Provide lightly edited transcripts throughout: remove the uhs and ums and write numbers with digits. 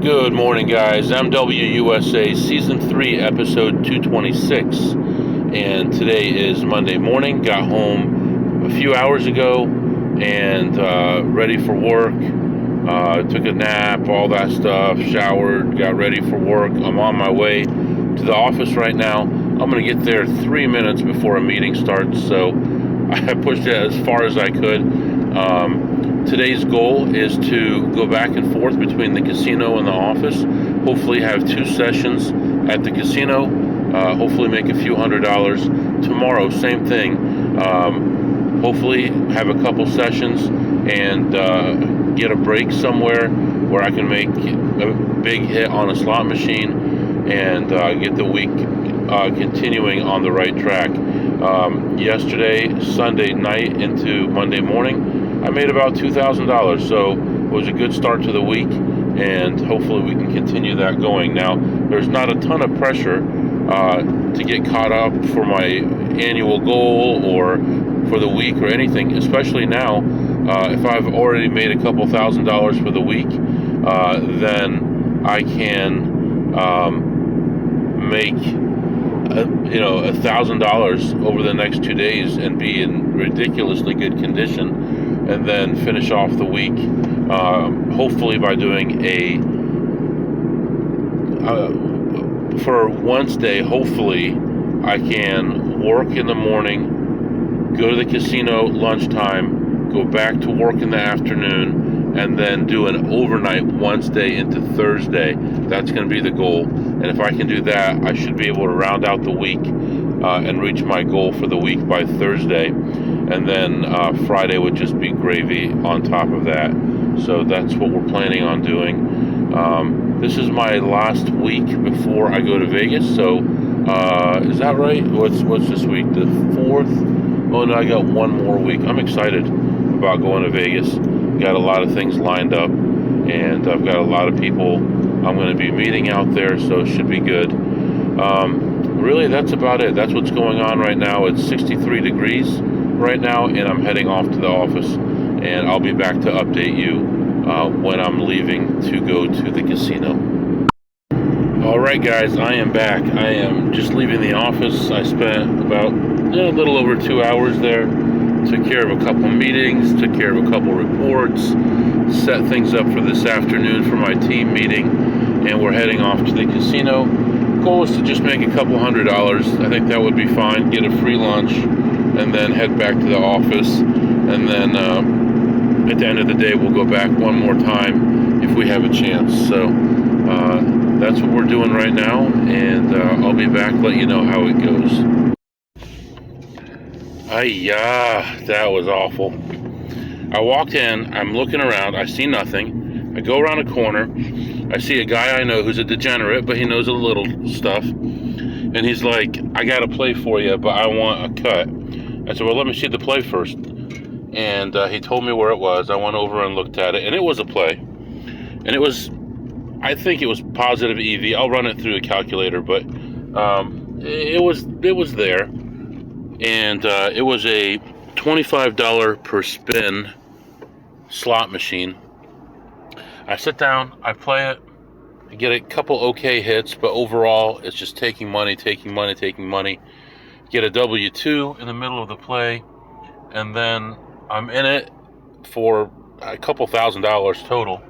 Good morning, guys. I'm WUSA Season 3, Episode 226. And today is Monday morning. Got home a few hours ago and ready for work. Took a nap, all that stuff, showered, got ready for work. I'm on my way to the office right now. I'm going to get there 3 minutes before a meeting starts, so I pushed it as far as I could. Today's goal is to go back and forth between the casino and the office. Hopefully have 2 sessions at the casino. Hopefully make a few $100s. Tomorrow, same thing. Hopefully have a couple sessions and get a break somewhere where I can make a big hit on a slot machine and get the week continuing on the right track. Yesterday, Sunday night into Monday morning, I made about $2,000, so it was a good start to the week, and hopefully we can continue that going. Now, there's not a ton of pressure to get caught up for my annual goal or for the week or anything, especially now. If I've already made a couple $1,000s for the week, then I can make $1,000 over the next 2 days and be in ridiculously good condition, and then finish off the week hopefully by doing for Wednesday. Hopefully I can work in the morning, go to the casino lunchtime, go back to work in the afternoon, and then do an overnight Wednesday into Thursday. That's going to be the goal. And if I can do that, I should be able to round out the week and reach my goal for the week by Thursday. And then Friday would just be gravy on top of that. So that's what we're planning on doing. This is my last week before I go to Vegas. So is that right? What's this week? The 4th? Oh no, I got one more week. I'm excited about going to Vegas. Got a lot of things lined up, and I've got a lot of people I'm going to be meeting out there, so it should be good. Really, that's about it. That's what's going on right now. It's 63 degrees right now, and I'm heading off to the office, and I'll be back to update you when I'm leaving to go to the casino. Alright guys, I am back. I am just leaving the office. I spent about a little over 2 hours there. Took care of a couple meetings, took care of a couple reports, set things up for this afternoon for my team meeting, and we're heading off to the casino. Goal is to just make a couple $100s. I think that would be fine. Get a free lunch, and then head back to the office. And then at the end of the day, we'll go back one more time if we have a chance. So that's what we're doing right now, and I'll be back, let you know how it goes. That was awful. I walked in, I'm looking around, I see nothing. I go around a corner, I see a guy I know who's a degenerate, but he knows a little stuff. And he's like, I got a play for you, but I want a cut. I said, well, let me see the play first. And he told me where it was. I went over and looked at it, and it was a play. And it was, I think it was positive EV. I'll run it through the calculator, but it was there. And it was a $25 per spin slot machine. I sit down, I play it, I get a couple okay hits, but overall it's just taking money. Get a W2 in the middle of the play, and then I'm in it for a couple $1,000s total,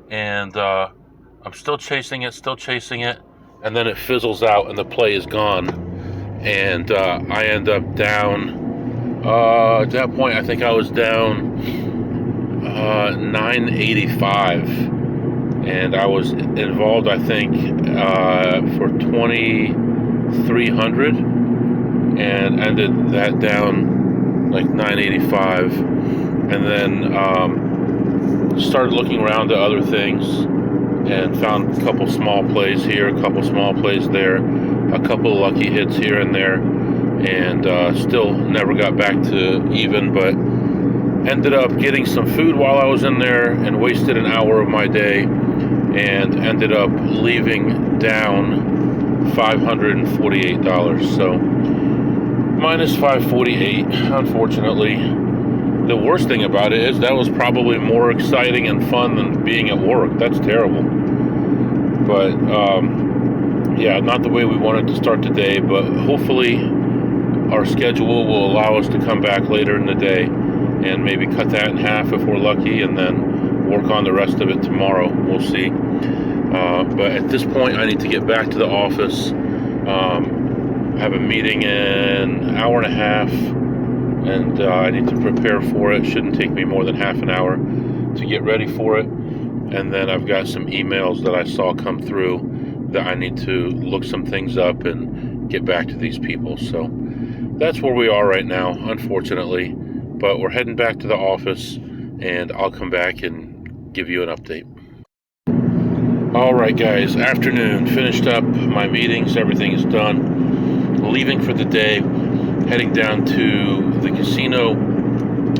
and I'm still chasing it, and then it fizzles out and the play is gone. And I end up down, at that point, I think I was down $985. And I was involved, I think, for $2,300. And ended that down like $985. And then started looking around at other things and found a couple small plays here, a couple small plays there, a couple lucky hits here and there, and still never got back to even, but ended up getting some food while I was in there and wasted an hour of my day, and ended up leaving down $548. So minus $548, unfortunately. The worst thing about it is that was probably more exciting and fun than being at work. That's terrible. But yeah, not the way we wanted to start the day, but hopefully our schedule will allow us to come back later in the day and maybe cut that in half if we're lucky, and then work on the rest of it tomorrow. We'll see. But at this point, I need to get back to the office. I have a meeting in an hour and a half, and I need to prepare for it. Shouldn't take me more than half an hour to get ready for it. And then I've got some emails that I saw come through that I need to look some things up and get back to these people. So that's where we are right now, unfortunately. But we're heading back to the office, and I'll come back and give you an update. All right, guys, afternoon. Finished up my meetings. Everything is done. Leaving for the day. Heading down to the casino.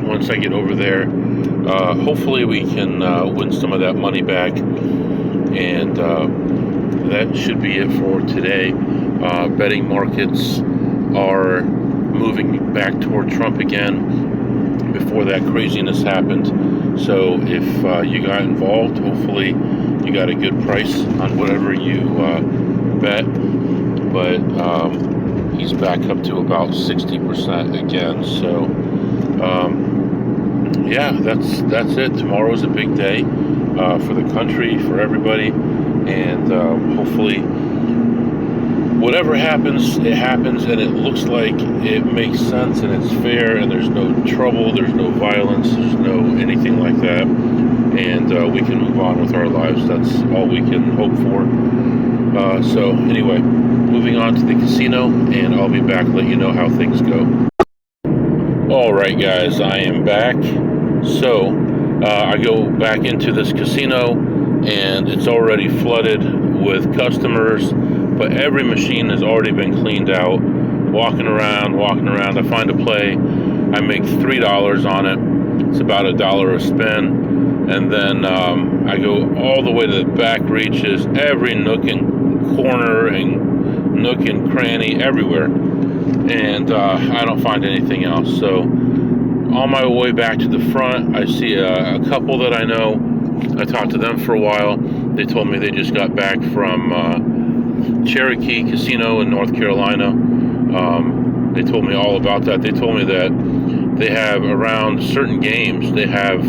Once I get over there, hopefully we can win some of that money back. And that should be it for today. Betting markets are moving back toward Trump again before that craziness happened. So if you got involved, hopefully you got a good price on whatever you bet. But he's back up to about 60% again. So yeah, that's it. Tomorrow's a big day for the country, for everybody, and hopefully whatever happens, it happens, and it looks like it makes sense and it's fair, and there's no trouble, there's no violence, there's no anything like that, and we can move on with our lives. That's all we can hope for. So anyway, moving on to the casino, and I'll be back to let you know how things go. All right, guys, I am back. So I go back into this casino, and it's already flooded with customers, but every machine has already been cleaned out. Walking around. I find a play. I make $3 on it. It's about $1 a spin. And then I go all the way to the back reaches, every nook and corner and nook and cranny, everywhere. And I don't find anything else. So on my way back to the front, I see a couple that I know. I talked to them for a while. They told me they just got back from Cherokee Casino in North Carolina. They told me all about that. They told me that they have, around certain games, they have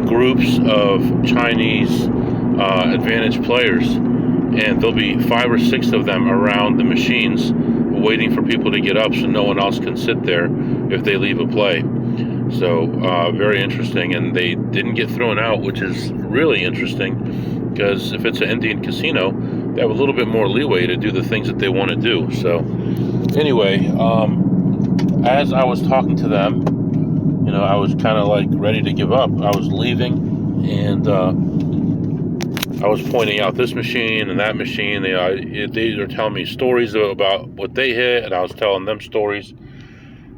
groups of Chinese advantage players, and there'll be 5 or 6 of them around the machines waiting for people to get up so no one else can sit there if they leave a play. So very interesting, and they didn't get thrown out, which is really interesting, because if it's an Indian casino, they have a little bit more leeway to do the things that they want to do. So anyway, as I was talking to them, you know, I was kind of like ready to give up. I was leaving, and I was pointing out this machine and that machine. They are telling me stories about what they hit, and I was telling them stories.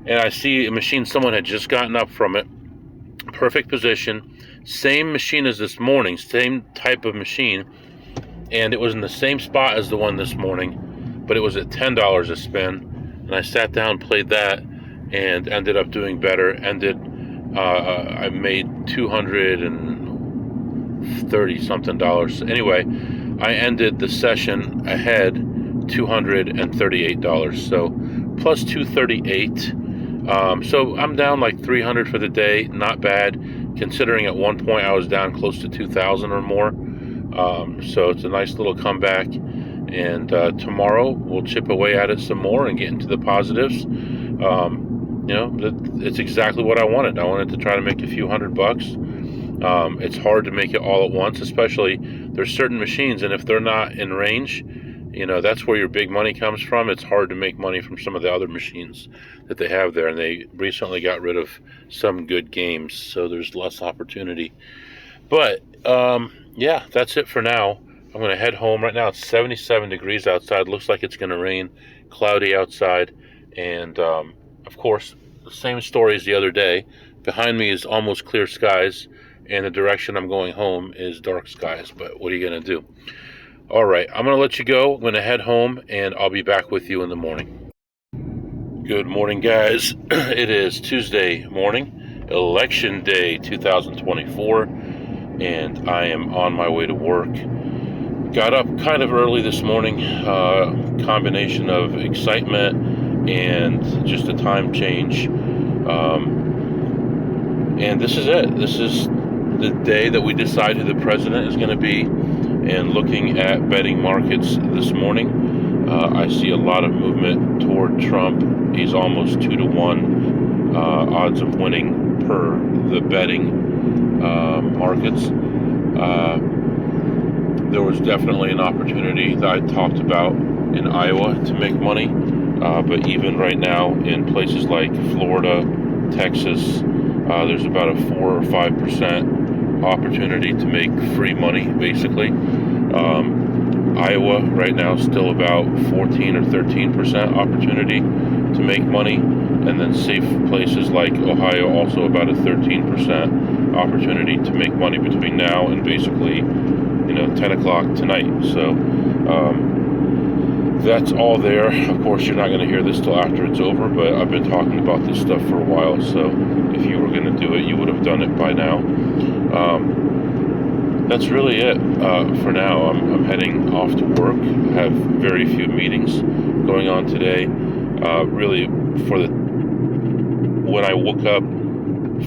And I see a machine, someone had just gotten up from it, perfect position, same machine as this morning, same type of machine, and it was in the same spot as the one this morning, but it was at $10 a spin. And I sat down, played that, and ended up doing better. I made $230 something. Anyway, I ended the session ahead $238, so plus 238. So I'm down like 300 for the day. Not bad, considering at one point I was down close to 2,000 or more. So it's a nice little comeback. And tomorrow we'll chip away at it some more and get into the positives. You know, it's exactly what I wanted. I wanted to try to make a few $100. It's hard to make it all at once, especially there's certain machines, and if they're not in range, you know, that's where your big money comes from. It's hard to make money from some of the other machines that they have there, and they recently got rid of some good games, so there's less opportunity. But yeah, that's it for now. I'm going to head home. Right now it's 77 degrees outside. Looks like it's going to rain. Cloudy outside. And of course, the same story as the other day. Behind me is almost clear skies, and the direction I'm going home is dark skies. But what are you going to do? All right, I'm going to let you go. I'm going to head home, and I'll be back with you in the morning. Good morning, guys. It is Tuesday morning, Election Day 2024, and I am on my way to work. Got up kind of early this morning, combination of excitement and just a time change. And this is it. This is the day that we decide who the president is going to be. And looking at betting markets this morning, I see a lot of movement toward Trump. He's almost 2-1 odds of winning per the betting markets. There was definitely an opportunity that I talked about in Iowa to make money, but even right now in places like Florida, Texas, there's about a 4 or 5% opportunity to make free money, basically. Iowa right now is still about 14 or 13% opportunity to make money, and then safe places like Ohio also about a 13% opportunity to make money between now and basically 10 o'clock tonight. So that's all there. Of course, you're not going to hear this till after it's over, but I've been talking about this stuff for a while, so if you were going to do it, you would have done it by now. That's really it for now. I'm heading off to work. I have very few meetings going on today. Really, when I woke up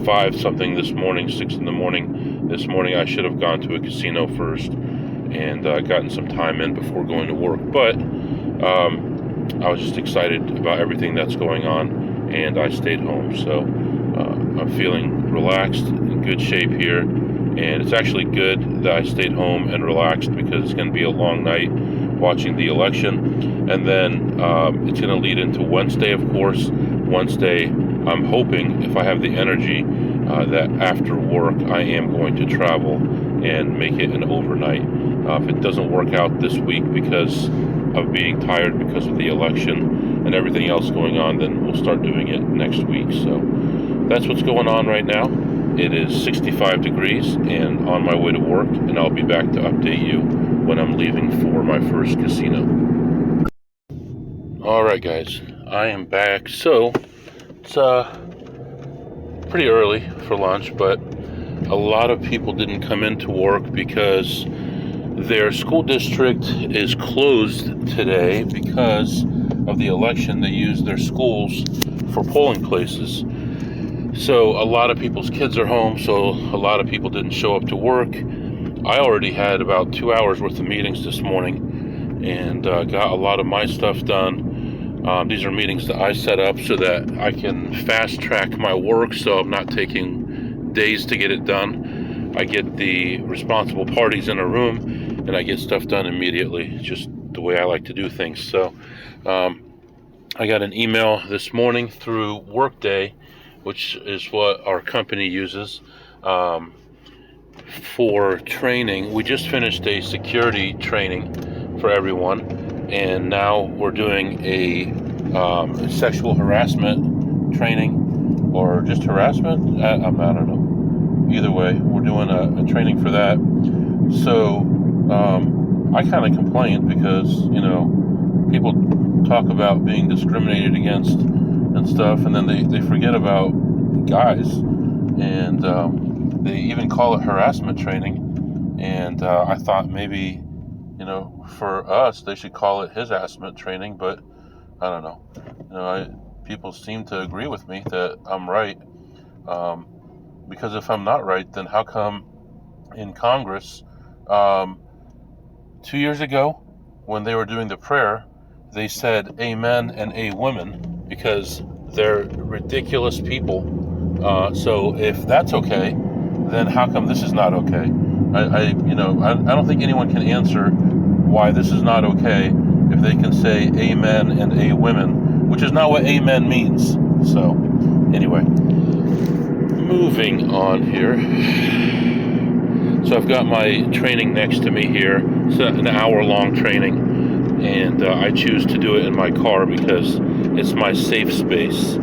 5 something this morning, 6 in the morning this morning, I should have gone to a casino first and gotten some time in before going to work. But I was just excited about everything that's going on, and I stayed home. So I'm feeling relaxed, in good shape here, and it's actually good that I stayed home and relaxed because it's going to be a long night watching the election, and then it's going to lead into Wednesday, of course. Wednesday, I'm hoping, if I have the energy, that after work I am going to travel and make it an overnight. If it doesn't work out this week because of being tired because of the election and everything else going on, then we'll start doing it next week. So that's what's going on right now. It is 65 degrees and on my way to work, and I'll be back to update you when I'm leaving for my first casino. Alright guys, I am back. So it's pretty early for lunch, but a lot of people didn't come into work because their school district is closed today because of the election. They used their schools for polling places. So a lot of people's kids are home, so a lot of people didn't show up to work. I already had about 2 hours worth of meetings this morning and got a lot of my stuff done. These are meetings that I set up so that I can fast track my work, so I'm not taking days to get it done. I get the responsible parties in a room and I get stuff done immediately, just the way I like to do things. So I got an email this morning through Workday, which is what our company uses for training. We just finished a security training for everyone, and now we're doing a sexual harassment training, or just harassment. I don't know. Either way, we're doing a training for that. So I kind of complained because people talk about being discriminated against and stuff, and then they forget about guys, and they even call it harassment training. And I thought maybe for us they should call it his harassment training, but I don't know. People seem to agree with me that I'm right, because if I'm not right, then how come in Congress 2 years ago when they were doing the prayer, they said amen and a women because they're ridiculous people. So if that's okay, then how come this is not okay? I don't think anyone can answer why this is not okay if they can say amen and a women, which is not what amen means. So anyway, moving on here. So I've got my training next to me here. It's an hour-long training, and I choose to do it in my car because it's my safe space.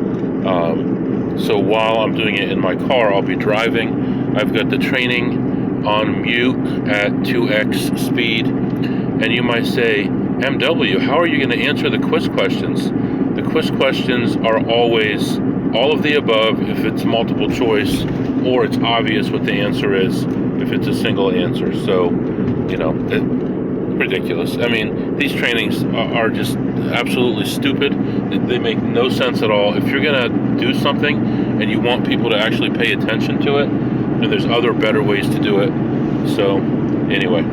So while I'm doing it in my car, I'll be driving. I've got the training on mute at 2x speed, and you might say, MW, how are you going to answer the quiz questions? The quiz questions are always all of the above if it's multiple choice, or it's obvious what the answer is if it's a single answer. So, ridiculous. I mean, these trainings are just absolutely stupid. They make no sense at all. If you're gonna do something and you want people to actually pay attention to it, then there's other better ways to do it. So anyway,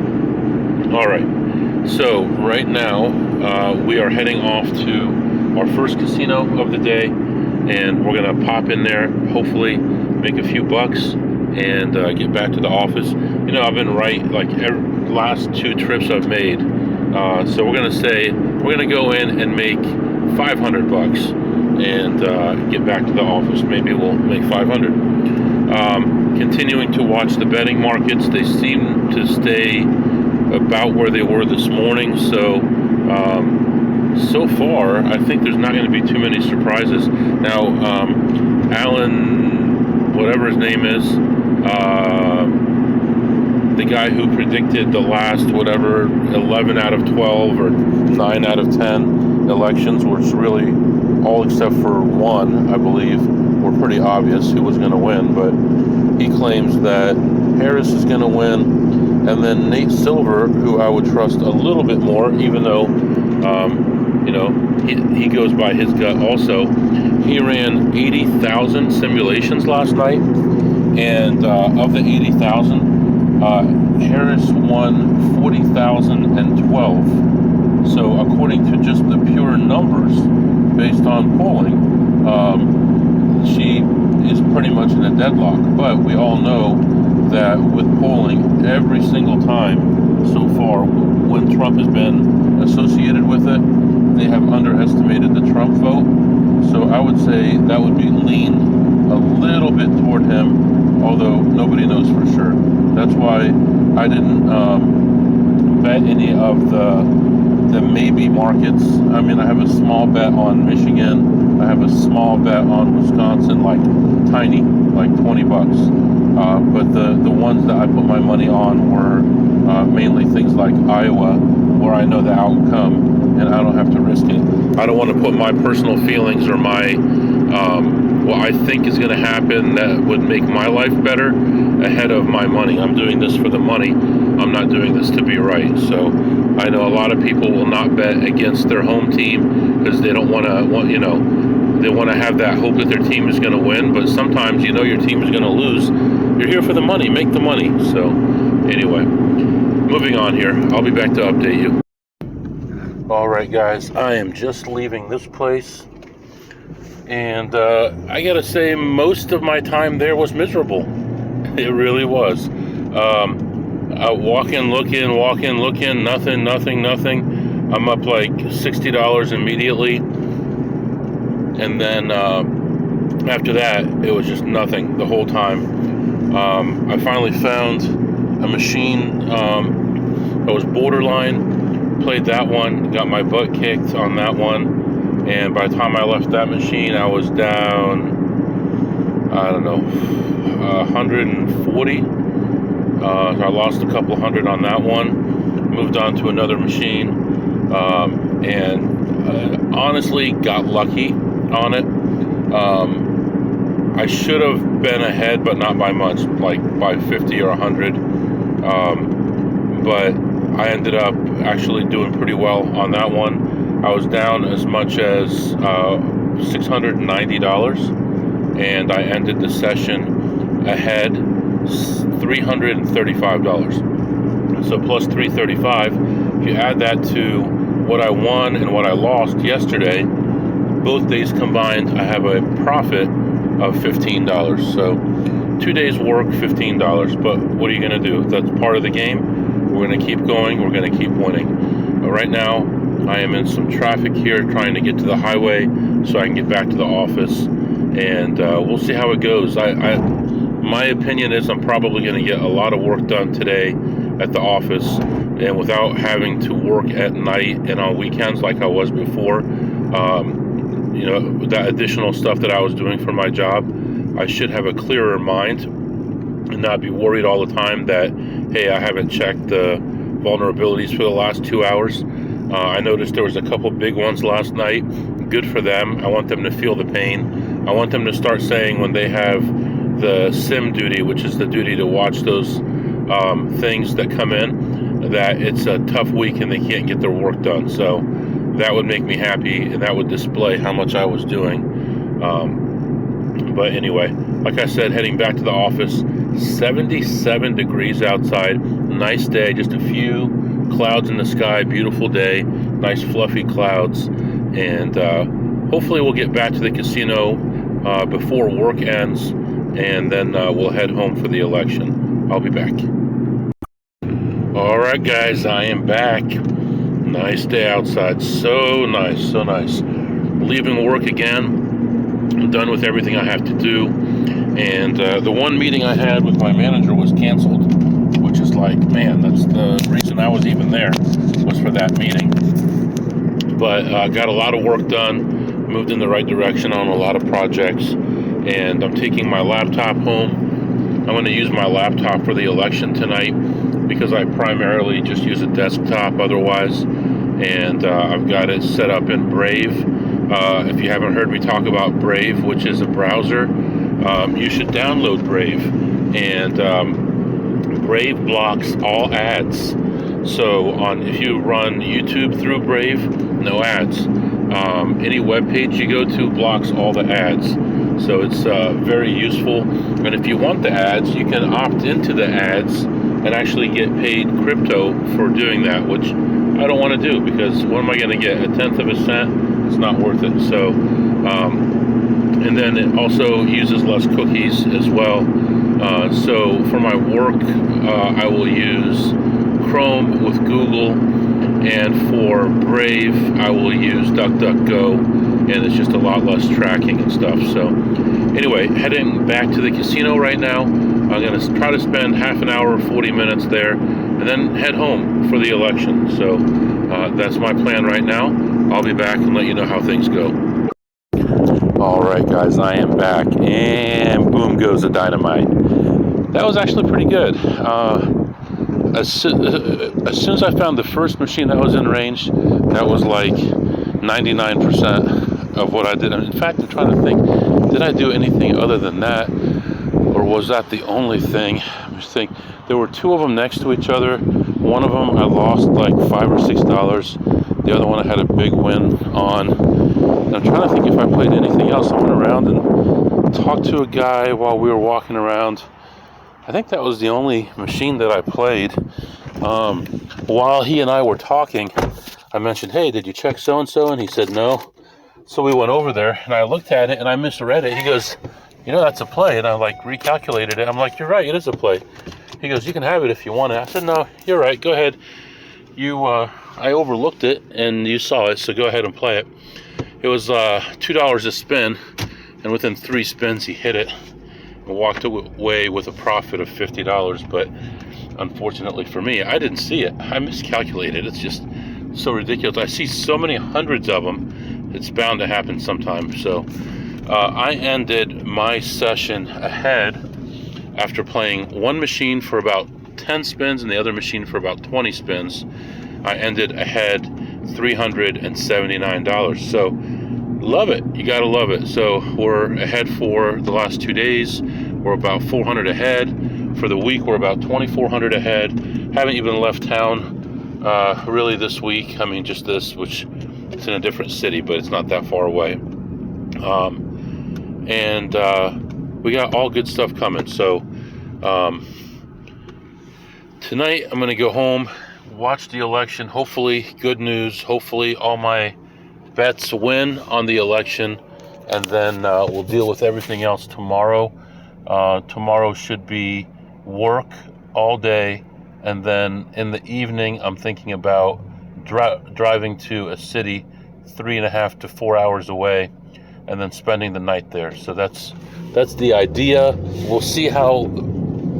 all right. So right now we are heading off to our first casino of the day, and we're gonna pop in there, hopefully make a few bucks, and get back to the office. You know, I've been right like every last 2 trips I've made. So we're gonna go in and make 500 bucks and get back to the office. Maybe we'll make 500. Continuing to watch the betting markets. They seem to stay about where they were this morning. So so far, I think there's not going to be too many surprises. Now, Alan, whatever his name is, the guy who predicted the last, 11 out of 12 or 9 out of 10 elections, which really all except for one, I believe, were pretty obvious who was going to win. But he claims that Harris is going to win, and then Nate Silver, who I would trust a little bit more, even though, he goes by his gut also. He ran 80,000 simulations last night, and of the 80,000, Harris won 40,012. So according to just the pure numbers, based on polling, she is pretty much in a deadlock. But we all know that with polling, every single time so far, when Trump has been associated with it, they have underestimated the Trump vote. So I would say that would be lean a little bit toward him, although nobody knows for sure. That's why I didn't bet any of the maybe markets. I mean, I have a small bet on Michigan. I have a small bet on Wisconsin, like tiny, like 20 bucks. But the ones that I put my money on were mainly things like Iowa, where I know the outcome and I don't have to risk it. I don't want to put my personal feelings or my what I think is going to happen that would make my life better ahead of my money. I'm doing this for the money. I'm not doing this to be right. So I know a lot of people will not bet against their home team because they don't they want to have that hope that their team is going to win. But sometimes your team is going to lose. You're here for the money. Make the money. So anyway, moving on here. I'll be back to update you. All right, guys. I am just leaving this place. And I got to say, most of my time there was miserable. It really was. Walking, looking, nothing. I'm up like $60 immediately. And then after that, it was just nothing the whole time. I finally found a machine that was borderline. Played that one, got my butt kicked on that one. And by the time I left that machine, I was down, I don't know, 140. I lost a couple hundred on that one. Moved on to another machine. And honestly, got lucky on it. I should have been ahead, but not by much, like by 50 or 100. But I ended up actually doing pretty well on that one. I was down as much as $690, and I ended the session ahead $335. So plus $335. If you add that to what I won and what I lost yesterday, both days combined, I have a profit of $15. So 2 days work, $15. But what are you going to do? That's part of the game. We're going to keep going. We're going to keep winning. But right now, I am in some traffic here trying to get to the highway so I can get back to the office. And we'll see how it goes. My opinion is I'm probably going to get a lot of work done today at the office. And without having to work at night and on weekends like I was before, that additional stuff that I was doing for my job, I should have a clearer mind and not be worried all the time that, hey, I haven't checked the vulnerabilities for the last 2 hours. I noticed there was a couple big ones last night. Good for them. I want them to feel the pain. I want them to start saying when they have the SIM duty, which is the duty to watch those things that come in, that it's a tough week and they can't get their work done. So that would make me happy, and that would display how much I was doing. But anyway, like I said, heading back to the office. 77 degrees outside. Nice day, just a few clouds in the sky. Beautiful day, nice fluffy clouds. And hopefully we'll get back to the casino before work ends, and then we'll head home for the election. I'll be back. All right, guys, I am back. Nice day outside. So nice, so nice. Leaving work again. I'm done with everything I have to do. And the one meeting I had with my manager was canceled, which is like, man, that's the reason I was even there, was for that meeting. But got a lot of work done, moved in the right direction on a lot of projects, and I'm taking my laptop home. I'm going to use my laptop for the election tonight because I primarily just use a desktop otherwise, and I've got it set up in Brave. If you haven't heard me talk about Brave, which is a browser, you should download Brave. And Brave blocks all ads. So if you run YouTube through Brave, no ads. Any web page you go to blocks all the ads. So it's very useful. And if you want the ads, you can opt into the ads and actually get paid crypto for doing that, which I don't want to do, because what am I going to get? 1/10 of a cent? It's not worth it. So, and then it also uses less cookies as well. So for my work, I will use Chrome with Google, and for Brave, I will use DuckDuckGo, and it's just a lot less tracking and stuff. So anyway, heading back to the casino right now. I'm going to try to spend half an hour or 40 minutes there, and then head home for the election. So that's my plan right now. I'll be back and let you know how things go. All right, guys, I am back, and boom goes the dynamite. That was actually pretty good. As soon as I found the first machine that was in range, that was like 99% of what I did. In fact, I'm trying to think, did I do anything other than that? Or was that the only thing? I'm just thinking, there were two of them next to each other. One of them I lost like $5 or $6. The other one I had a big win on. And I'm trying to think if I played anything else. I went around and talked to a guy while we were walking around. I think that was the only machine that I played. While he and I were talking, I mentioned, hey, did you check so-and-so? And he said no. So we went over there, and I looked at it, and I misread it. He goes, you know, that's a play. And I like recalculated it. I'm like, you're right, it is a play. He goes, you can have it if you want it. I said, no, you're right, go ahead. I overlooked it, and you saw it, so go ahead and play it. It was $2 a spin, and within 3 spins he hit it and walked away with a profit of $50. But unfortunately for me, I didn't see it. I miscalculated. It's just so ridiculous. I see so many hundreds of them. It's bound to happen sometime. So I ended my session ahead after playing one machine for about 10 spins and the other machine for about 20 spins. I ended ahead $379. So love it. You gotta love it. So we're ahead for the last 2 days. We're about 400 ahead. For the week, we're about 2,400 ahead. Haven't even left town really this week. I mean, just this, which it's in a different city, but it's not that far away. And we got all good stuff coming. So tonight I'm going to go home, watch the election. Hopefully, good news. Hopefully, all my bets win on the election, and then we'll deal with everything else tomorrow. Tomorrow should be work all day, and then in the evening I'm thinking about driving to a city 3.5 to 4 hours away, and then spending the night there. So that's the idea. We'll see how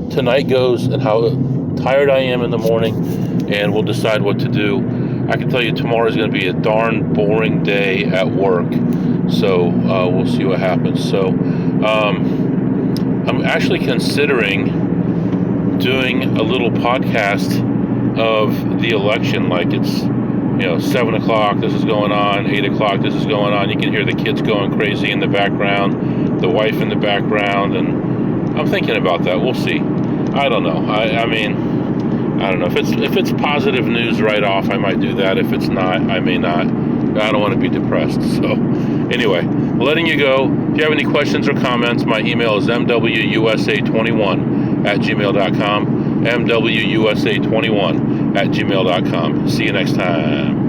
tonight goes and how tired I am in the morning, and we'll decide what to do. I can tell you tomorrow is going to be a darn boring day at work, so we'll see what happens. So I'm actually considering doing a little podcast of the election, like it's 7 o'clock, this is going on, 8 o'clock, this is going on. You can hear the kids going crazy in the background, the wife in the background, and I'm thinking about that. We'll see. I don't know. I mean, I don't know. If it's positive news right off, I might do that. If it's not, I may not. I don't want to be depressed. So anyway, letting you go. If you have any questions or comments, my email is mwusa21@gmail.com. mwusa21@gmail.com. See you next time.